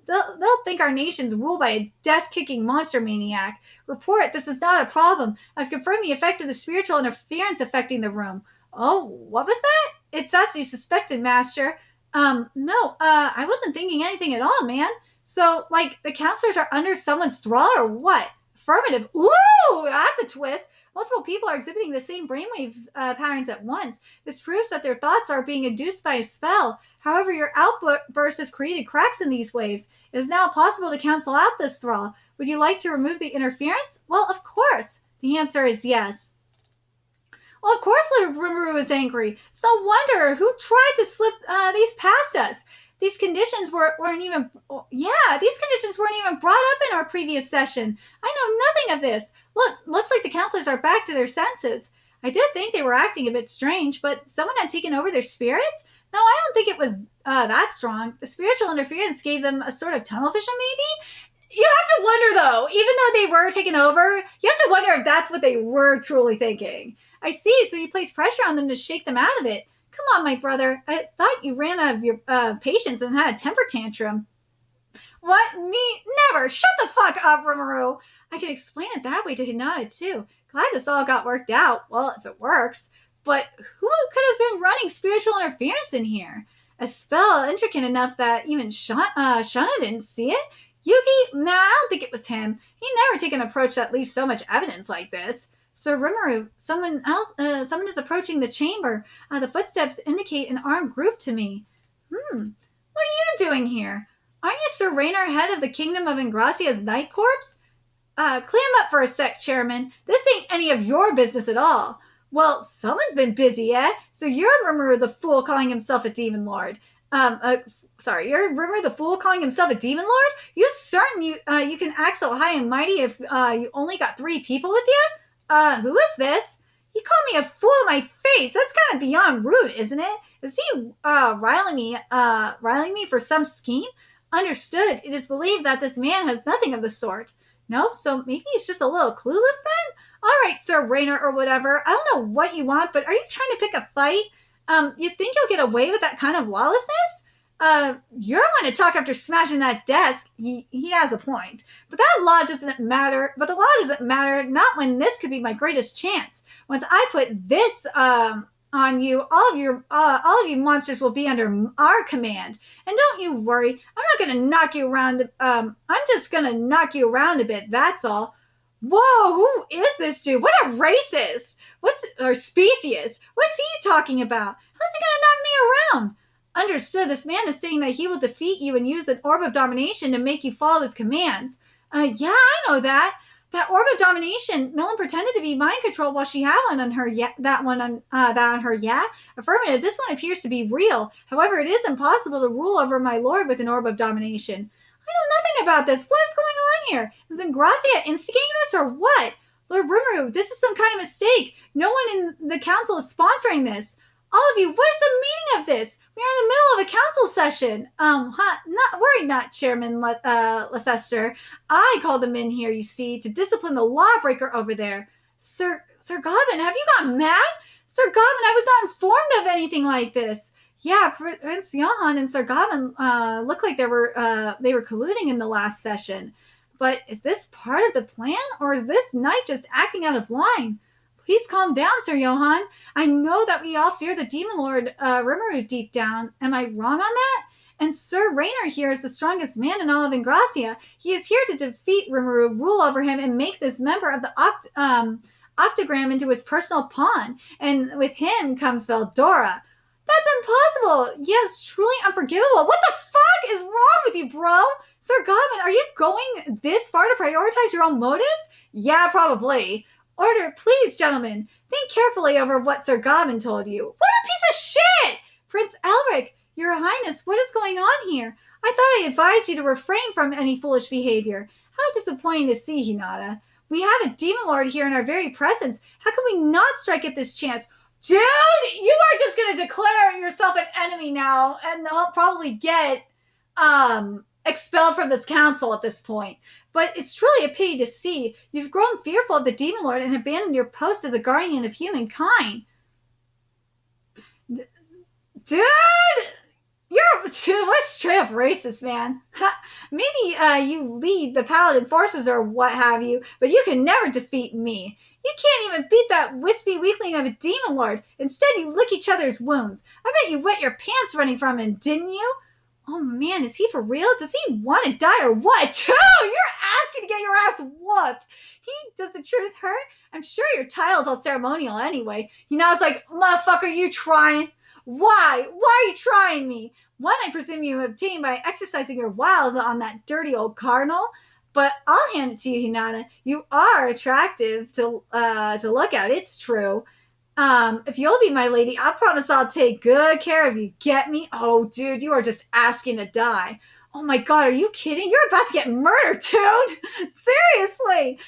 They'll think our nation's ruled by a desk-kicking monster maniac. Report, this is not a problem. I've confirmed the effect of the spiritual interference affecting the room. Oh, what was that? It's as you suspected, Master. No, I wasn't thinking anything at all, man. So, like, the counselors are under someone's thrall or what? Affirmative. Ooh, that's a twist. Multiple people are exhibiting the same brainwave patterns at once. This proves that their thoughts are being induced by a spell. However, your outburst has created cracks in these waves. It is now possible to cancel out this thrall. Would you like to remove the interference? Well, of course. The answer is yes. Well, of course Rimuru is angry. It's no wonder. Who tried to slip these past us? These conditions weren't even brought up in our previous session. I know nothing of this. Looks like the counselors are back to their senses. I did think they were acting a bit strange, but someone had taken over their spirits? No, I don't think it was that strong. The spiritual interference gave them a sort of tunnel vision, maybe? You have to wonder, though, even though they were taken over, you have to wonder if that's what they were truly thinking. I see, so you placed pressure on them to shake them out of it. Come on, my brother. I thought you ran out of your patience and had a temper tantrum. What? Me? Never. Shut the fuck up, Rimuru. I can explain it that way to Hinata, too. Glad this all got worked out. Well, if it works. But who could have been running spiritual interference in here? A spell intricate enough that even Shana didn't see it? Yuki? Nah, I don't think it was him. He'd never take an approach that leaves so much evidence like this. Sir Rimuru, someone is approaching the chamber. The footsteps indicate an armed group to me. What are you doing here? Aren't you Sir Raynor, head of the Kingdom of Ingracia's Night Corps? Clam up for a sec, Chairman. This ain't any of your business at all. Well, someone's been busy, eh? So you're Rimuru the fool calling himself a demon lord. You're Rimuru the fool calling himself a demon lord? You certain you can act so high and mighty if you only got 3 people with you? Who is this? He called me a fool in my face. That's kind of beyond rude, isn't it? Is he riling me for some scheme? Understood. It is believed that this man has nothing of the sort. No, so maybe he's just a little clueless then? All right, Sir Raynor or whatever. I don't know what you want, but are you trying to pick a fight? You think you'll get away with that kind of lawlessness? You're one to talk after smashing that desk. He has a point. But the law doesn't matter, not when this could be my greatest chance. Once I put this, on you, all of you monsters will be under our command. And don't you worry, I'm not gonna knock you around, I'm just gonna knock you around a bit, that's all. Whoa, who is this dude? What a racist! Or speciest? What's he talking about? How's he gonna knock me around? Understood, this man is saying that he will defeat you and use an orb of domination to make you follow his commands. Yeah, I know that. That orb of domination, Millen pretended to be mind control while she had one on her, that on her, yeah? Affirmative, this one appears to be real. However, it is impossible to rule over my lord with an orb of domination. I know nothing about this. What is going on here? Is Ingracia instigating this or what? Lord Rimuru, this is some kind of mistake. No one in the council is sponsoring this. All of you, what is the meaning of this? We are in the middle of a council session. Worry not, Chairman Leicester. I called them in here, you see, to discipline the lawbreaker over there. Sir Goblin, have you gone mad? Sir Goblin, I was not informed of anything like this. Yeah, Prince Johann and Sir Goblin looked like they were colluding in the last session. But is this part of the plan, or is this knight just acting out of line? Please calm down, Sir Johann. I know that we all fear the Demon Lord Rimuru deep down. Am I wrong on that? And Sir Raynor here is the strongest man in all of Ingracia. He is here to defeat Rimuru, rule over him, and make this member of the Octagram into his personal pawn. And with him comes Veldora. That's impossible! Yes, truly unforgivable. What the fuck is wrong with you, bro? Sir Godwin, are you going this far to prioritize your own motives? Yeah, probably. Order, please, gentlemen. Think carefully over what Sir Godwin told you. What a piece of shit! Prince Elric, Your Highness, what is going on here? I thought I advised you to refrain from any foolish behavior. How disappointing to see, Hinata. We have a demon lord here in our very presence. How can we not strike at this chance? Dude, you are just going to declare yourself an enemy now, and I'll probably get expelled from this council at this point. But it's truly a pity to see. You've grown fearful of the demon lord and abandoned your post as a guardian of humankind. Dude! What a straight up racist, man. Maybe you lead the paladin forces or what have you, but you can never defeat me. You can't even beat that wispy weakling of a demon lord. Instead, you lick each other's wounds. I bet you wet your pants running from him, didn't you? Oh man, is he for real? Does he want to die or what? Dude, you're asking to get your ass whooped. Does the truth hurt? I'm sure your title's all ceremonial anyway. It's like, motherfucker, you trying? Why? Why are you trying me? One, I presume you obtained by exercising your wiles on that dirty old cardinal. But I'll hand it to you, Hinata. You are attractive to look at. It's true. If you'll be my lady, I promise I'll take good care of you. Get me? Oh, dude, you are just asking to die. Oh my God, are you kidding? You're about to get murdered, dude. Seriously.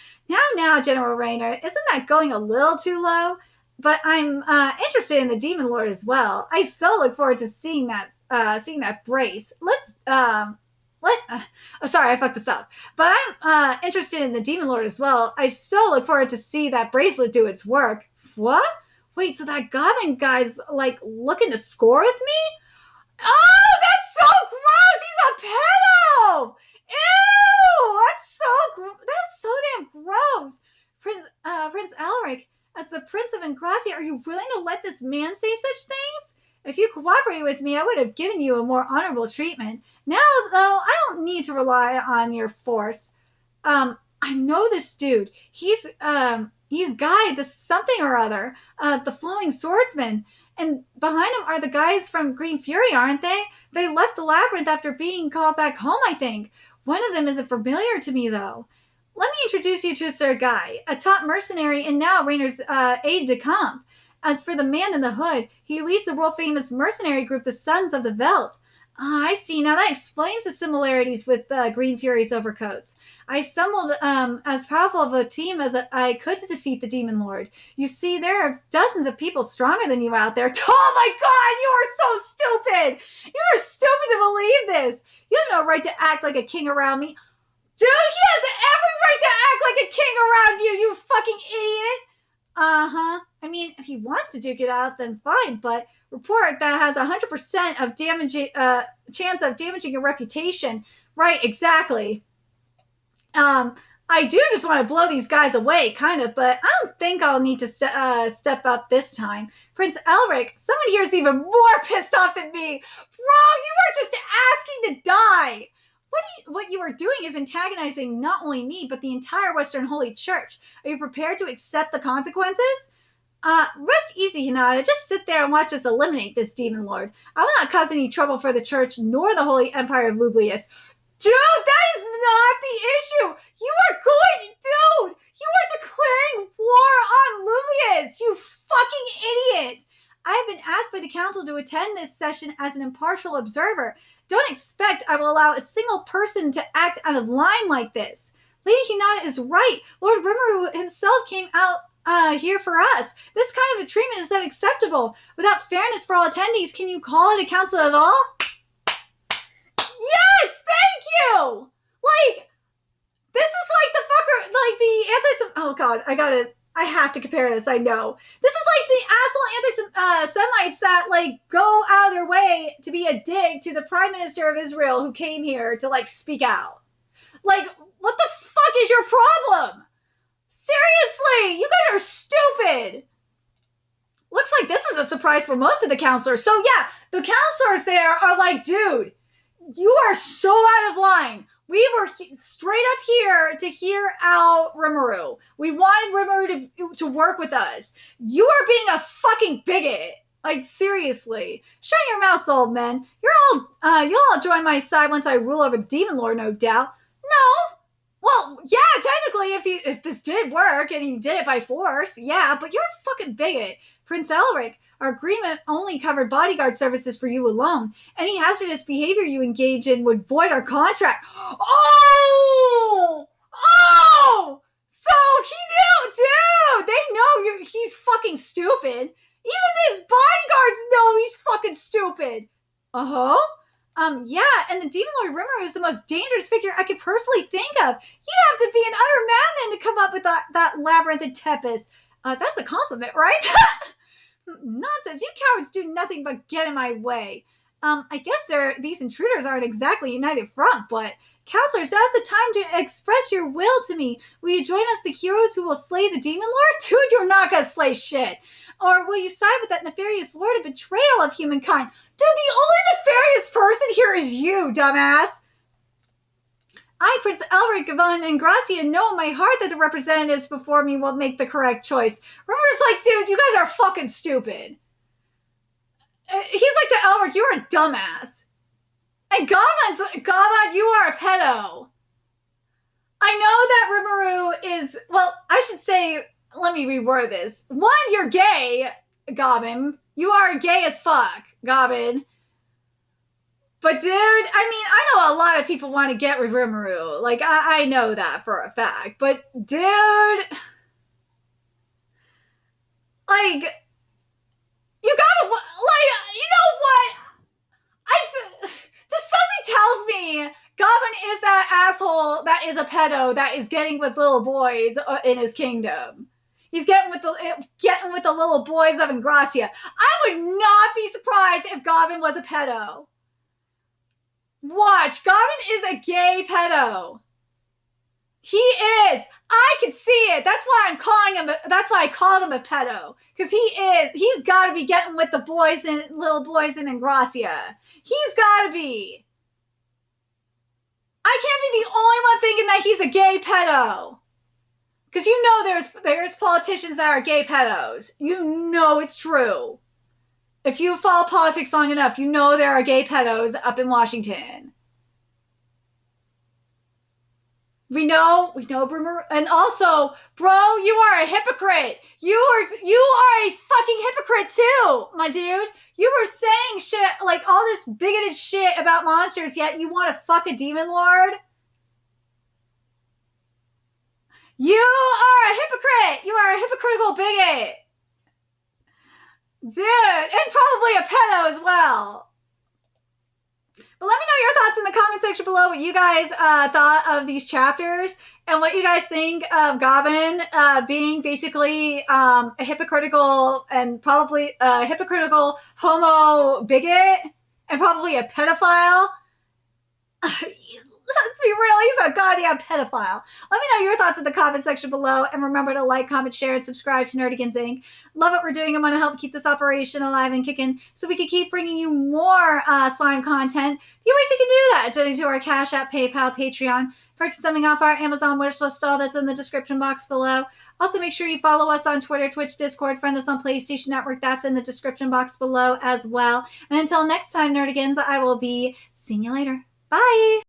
Now, General Raynor, isn't that going a little too low? But I'm interested in the Demon Lord as well. I so look forward to seeing that brace. Sorry, I fucked this up. But I'm interested in the Demon Lord as well. I so look forward to see that bracelet do its work. What? Wait, so that goblin guy's like looking to score with me? Oh, that's so gross! He's a pedo! Ew! That's so damn gross. Prince Elric, as the Prince of Ingracia, are you willing to let this man say such things? If you cooperated with me, I would have given you a more honorable treatment. Now, though, I don't need to rely on your force. I know this dude. He's Guy, the something or other, the Flowing Swordsman. And behind him are the guys from Green Fury, aren't they? They left the labyrinth after being called back home, I think. One of them isn't familiar to me, though. Let me introduce you to Sir Guy, a top mercenary and now Raynor's aide-de-camp. As for the man in the hood, he leads the world-famous mercenary group, the Sons of the Veldt. I see. Now that explains the similarities with Green Fury's overcoats. I assembled as powerful of a team as I could to defeat the Demon Lord. You see, there are dozens of people stronger than you out there. Oh my God, you are so stupid! You are stupid to believe this! You have no right to act like a king around me. Dude, he has every right to act like a king around you, you fucking idiot! Uh-huh. I mean, if he wants to duke it out, then fine, but report that has 100% of chance of damaging your reputation. Right, exactly. I do just want to blow these guys away, kind of, but I don't think I'll need to step up this time. Prince Elric, someone here is even more pissed off than me. Bro, you are just asking to die. What you are doing is antagonizing not only me, but the entire Western Holy Church. Are you prepared to accept the consequences? Rest easy, Hinata. Just sit there and watch us eliminate this demon lord. I will not cause any trouble for the church nor the Holy Empire of Lublius. Dude, that is not the issue. You are declaring war on Lublius, you fucking idiot. I have been asked by the council to attend this session as an impartial observer. Don't expect I will allow a single person to act out of line like this. Lady Hinata is right. Lord Rimuru himself came out here for us. This kind of a treatment is unacceptable. Without fairness for all attendees, can you call it a council at all? Yes, thank you! This is like the fucker, like the oh God, I have to compare this, I know. This is like the asshole anti-Semites that, go out of their way to be a dig to the Prime Minister of Israel who came here to, speak out. What the fuck is your problem? Seriously, you guys are stupid. Looks like this is a surprise for most of the counselors. So yeah, the counselors there are like, dude, You are so out of line. We were straight up here to hear out Rimuru. We wanted Rimuru to work with us. You are being a fucking bigot. Like, seriously. Shut your mouth, old man. You'll all join my side once I rule over the Demon Lord, no doubt. No. Well, yeah, technically, if this did work and he did it by force, yeah, but you're a fucking bigot. Prince Elric, our agreement only covered bodyguard services for you alone. Any hazardous behavior you engage in would void our contract. Oh! Oh! So he knew, dude! They know he's fucking stupid. Even his bodyguards know he's fucking stupid. Uh-huh. Yeah, and the Demon Lord Rimuru is the most dangerous figure I could personally think of. You'd have to be an utter madman to come up with that labyrinthine tempest. That's a compliment, right? Nonsense. You cowards do nothing but get in my way. I guess these intruders aren't exactly a united front, but counselors, now's the time to express your will to me. Will you join us, the heroes who will slay the Demon Lord? Dude, you're not gonna slay shit. Or will you side with that nefarious lord of betrayal of humankind? Dude, the only nefarious person here is you, dumbass. I, Prince Elric von Ingracia, know in my heart that the representatives before me will make the correct choice. Rimuru's like, dude, you guys are fucking stupid. He's like to Elric, you're a dumbass. And Gavan, you are a pedo. I know that Rimuru is, well, I should say, let me reword this. One, you're gay, Gobbin. You are gay as fuck, Gobbin. But dude, I mean, I know a lot of people want to get with Rimuru. Like, I know that for a fact. But dude, like, you gotta, like, you know what? Just something tells me Goblin is that asshole that is a pedo that is getting with little boys in his kingdom. He's getting with the little boys of Ingracia. I would not be surprised if Goblin was a pedo. Watch, Goblin is a gay pedo. He is. I can see it. That's why I'm calling him. That's why I called him a pedo, because he is. He's got to be getting with the boys and little boys in Ingracia. He's got to be. I can't be the only one thinking that he's a gay pedo. Because you know there's politicians that are gay pedos. You know it's true. If you follow politics long enough, you know there are gay pedos up in Washington. We know, and also, bro, you are a hypocrite. You are a fucking hypocrite too, my dude. You were saying shit, like all this bigoted shit about monsters, yet you want to fuck a demon lord? You are a hypocrite. You are a hypocritical bigot. Dude, and probably a pedo as well. But let me know your thoughts in the comment section below, what you guys thought of these chapters and what you guys think of Goblin being basically a hypocritical and probably a hypocritical homo bigot and probably a pedophile. Let's be real, he's a goddamn pedophile. Let me know your thoughts in the comment section below, and remember to like, comment, share, and subscribe to Nerdigans Inc. Love what we're doing. I want to help keep this operation alive and kicking so we can keep bringing you more slime content. You ways you can do that. Donate to our Cash App, PayPal, Patreon. Purchase something off our Amazon wishlist stall that's in the description box below. Also, make sure you follow us on Twitter, Twitch, Discord, friend us on PlayStation Network. That's in the description box below as well. And until next time, Nerdigans, I will be seeing you later. Bye!